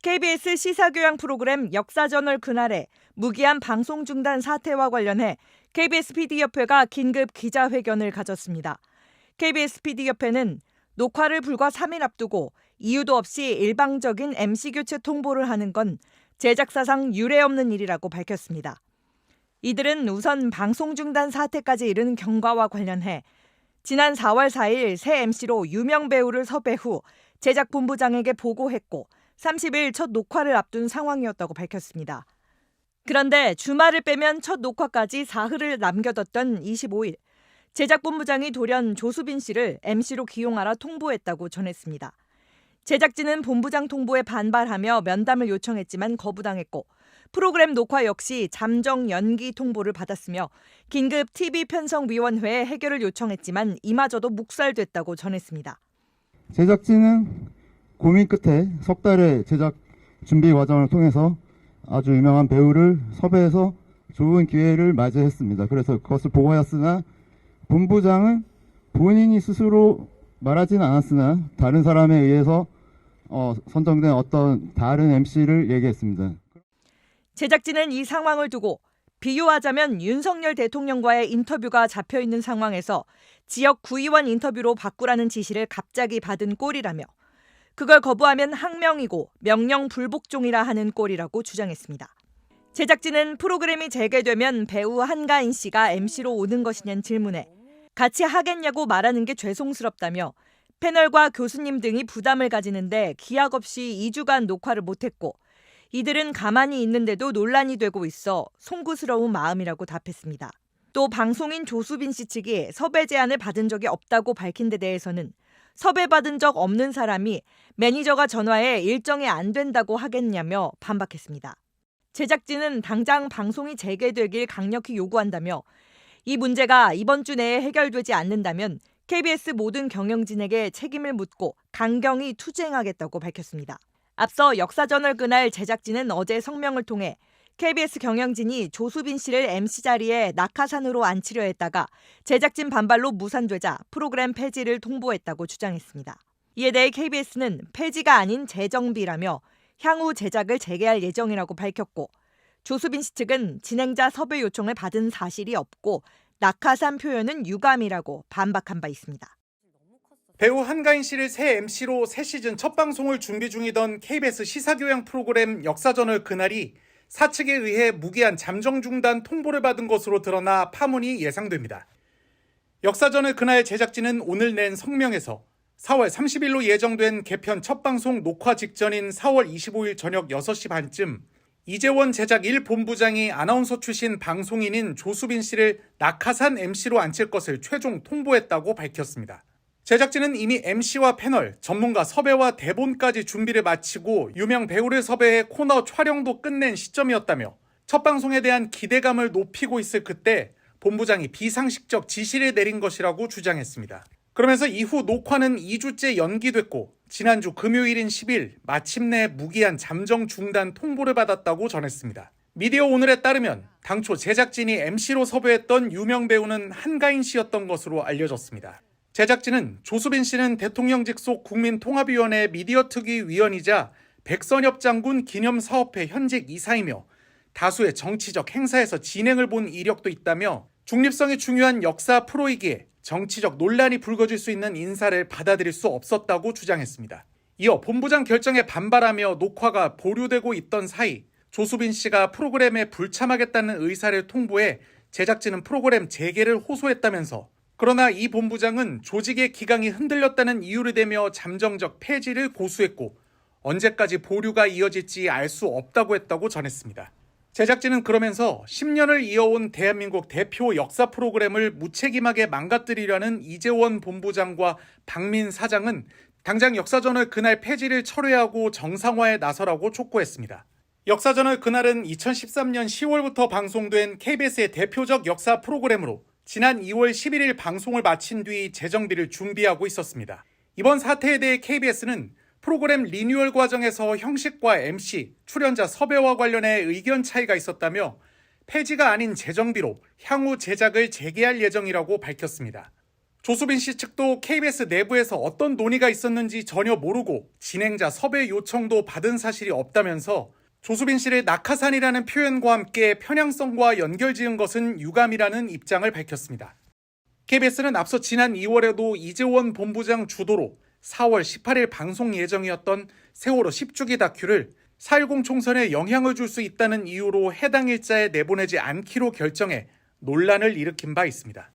KBS 시사교양 프로그램 역사저널 그날의 무기한 방송 중단 사태와 관련해 KBS PD협회가 긴급 기자회견을 가졌습니다. KBS PD협회는 녹화를 불과 3일 앞두고 이유도 없이 일방적인 MC 교체 통보를 하는 건 제작사상 유례없는 일이라고 밝혔습니다. 이들은 우선 방송 중단 사태까지 이른 경과와 관련해 지난 4월 4일 새 MC로 유명 배우를 섭외 후 제작본부장에게 보고했고 30일 첫 녹화를 앞둔 상황이었다고 밝혔습니다. 그런데 주말을 빼면 첫 녹화까지 사흘을 남겨뒀던 25일, 제작본부장이 돌연 조수빈 씨를 MC로 기용하라 통보했다고 전했습니다. 제작진은 본부장 통보에 반발하며 면담을 요청했지만 거부당했고 프로그램 녹화 역시 잠정 연기 통보를 받았으며 긴급 TV편성위원회에 해결을 요청했지만 이마저도 묵살됐다고 전했습니다. 제작진은 고민 끝에 석 달의 제작 준비 과정을 통해서 아주 유명한 배우를 섭외해서 좋은 기회를 맞이했습니다. 그래서 그것을 보고하였으나 본부장은 본인이 스스로 말하지는 않았으나 다른 사람에 의해서 선정된 어떤 다른 MC를 얘기했습니다. 제작진은 이 상황을 두고 비유하자면 윤석열 대통령과의 인터뷰가 잡혀있는 상황에서 지역 구의원 인터뷰로 바꾸라는 지시를 갑자기 받은 꼴이라며 그걸 거부하면 항명이고 명령 불복종이라 하는 꼴이라고 주장했습니다. 제작진은 프로그램이 재개되면 배우 한가인 씨가 MC로 오는 것이냐는 질문에 같이 하겠냐고 말하는 게 죄송스럽다며 패널과 교수님 등이 부담을 가지는데 기약 없이 2주간 녹화를 못했고 이들은 가만히 있는데도 논란이 되고 있어 송구스러운 마음이라고 답했습니다. 또 방송인 조수빈 씨 측이 섭외 제안을 받은 적이 없다고 밝힌 데 대해서는 섭외받은 적 없는 사람이 매니저가 전화해 일정이 안 된다고 하겠냐며 반박했습니다. 제작진은 당장 방송이 재개되길 강력히 요구한다며 이 문제가 이번 주 내에 해결되지 않는다면 KBS 모든 경영진에게 책임을 묻고 강경히 투쟁하겠다고 밝혔습니다. 앞서 역사저널 그날 제작진은 어제 성명을 통해 KBS 경영진이 조수빈 씨를 MC 자리에 낙하산으로 앉히려 했다가 제작진 반발로 무산되자 프로그램 폐지를 통보했다고 주장했습니다. 이에 대해 KBS는 폐지가 아닌 재정비라며 향후 제작을 재개할 예정이라고 밝혔고 조수빈 씨 측은 진행자 섭외 요청을 받은 사실이 없고 낙하산 표현은 유감이라고 반박한 바 있습니다. 배우 한가인 씨를 새 MC로 새 시즌 첫 방송을 준비 중이던 KBS 시사교양 프로그램 역사저널 그날이 사측에 의해 무기한 잠정 중단 통보를 받은 것으로 드러나 파문이 예상됩니다. 역사저널 그날 제작진은 오늘 낸 성명에서 4월 30일로 예정된 개편 첫 방송 녹화 직전인 4월 25일 저녁 6시 반쯤 이재원 제작 1본부장이 아나운서 출신 방송인인 조수빈 씨를 낙하산 MC로 앉힐 것을 최종 통보했다고 밝혔습니다. 제작진은 이미 MC와 패널, 전문가 섭외와 대본까지 준비를 마치고 유명 배우를 섭외해 코너 촬영도 끝낸 시점이었다며 첫 방송에 대한 기대감을 높이고 있을 그때 본부장이 비상식적 지시를 내린 것이라고 주장했습니다. 그러면서 이후 녹화는 2주째 연기됐고 지난주 금요일인 10일 마침내 무기한 잠정 중단 통보를 받았다고 전했습니다. 미디어 오늘에 따르면 당초 제작진이 MC로 섭외했던 유명 배우는 한가인 씨였던 것으로 알려졌습니다. 제작진은 조수빈 씨는 대통령 직속 국민통합위원회 미디어특위 위원이자 백선엽 장군 기념사업회 현직 이사이며 다수의 정치적 행사에서 진행을 본 이력도 있다며 중립성이 중요한 역사 프로이기에 정치적 논란이 불거질 수 있는 인사를 받아들일 수 없었다고 주장했습니다. 이어 본부장 결정에 반발하며 녹화가 보류되고 있던 사이 조수빈 씨가 프로그램에 불참하겠다는 의사를 통보해 제작진은 프로그램 재개를 호소했다면서 그러나 이 본부장은 조직의 기강이 흔들렸다는 이유를 대며 잠정적 폐지를 고수했고 언제까지 보류가 이어질지 알 수 없다고 했다고 전했습니다. 제작진은 그러면서 10년을 이어온 대한민국 대표 역사 프로그램을 무책임하게 망가뜨리려는 이재원 본부장과 박민 사장은 당장 역사저널 그날 폐지를 철회하고 정상화에 나서라고 촉구했습니다. 역사저널 그날은 2013년 10월부터 방송된 KBS의 대표적 역사 프로그램으로 지난 2월 11일 방송을 마친 뒤 재정비를 준비하고 있었습니다. 이번 사태에 대해 KBS는 프로그램 리뉴얼 과정에서 형식과 MC, 출연자 섭외와 관련해 의견 차이가 있었다며 폐지가 아닌 재정비로 향후 제작을 재개할 예정이라고 밝혔습니다. 조수빈 씨 측도 KBS 내부에서 어떤 논의가 있었는지 전혀 모르고 진행자 섭외 요청도 받은 사실이 없다면서 조수빈 씨를 낙하산이라는 표현과 함께 편향성과 연결지은 것은 유감이라는 입장을 밝혔습니다. KBS는 앞서 지난 2월에도 이재원 본부장 주도로 4월 18일 방송 예정이었던 세월호 10주기 다큐를 4.10 총선에 영향을 줄 수 있다는 이유로 해당 일자에 내보내지 않기로 결정해 논란을 일으킨 바 있습니다.